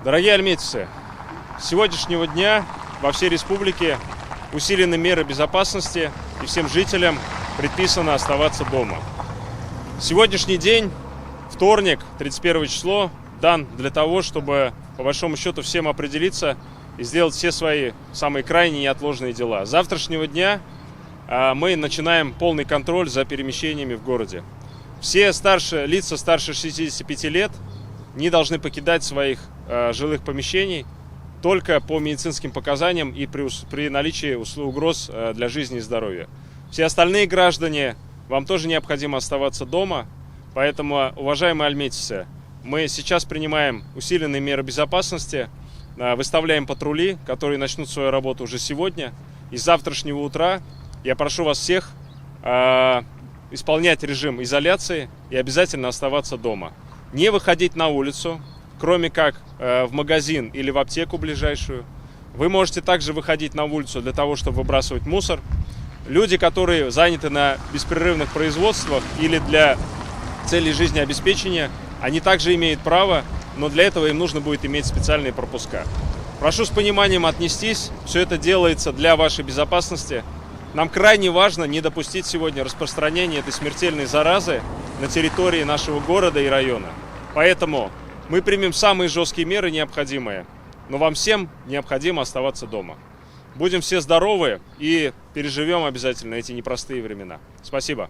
Дорогие альметьевцы, с сегодняшнего дня во всей республике усилены меры безопасности и всем жителям предписано оставаться дома. Сегодняшний день, вторник, 31 число, дан для того, чтобы по большому счету всем определиться и сделать все свои самые крайние и неотложные дела. С завтрашнего дня мы начинаем полный контроль за перемещениями в городе. Все лица старше 65 лет не должны покидать своих жилых помещений только по медицинским показаниям и при наличии угроз для жизни и здоровья. Все остальные граждане, вам тоже необходимо оставаться дома, поэтому, уважаемые альметьевцы, мы сейчас принимаем усиленные меры безопасности, выставляем патрули, которые начнут свою работу уже сегодня. И с завтрашнего утра я прошу вас всех исполнять режим изоляции и обязательно оставаться дома. Не выходить на улицу, кроме как в магазин или в аптеку ближайшую. Вы можете также выходить на улицу для того, чтобы выбрасывать мусор. Люди, которые заняты на беспрерывных производствах или для целей жизнеобеспечения, они также имеют право, но для этого им нужно будет иметь специальные пропуска. Прошу с пониманием отнестись, все это делается для вашей безопасности. Нам крайне важно не допустить сегодня распространения этой смертельной заразы на территории нашего города и района. Поэтому мы примем самые жесткие меры необходимые, но вам всем необходимо оставаться дома. Будем все здоровы и переживем обязательно эти непростые времена. Спасибо.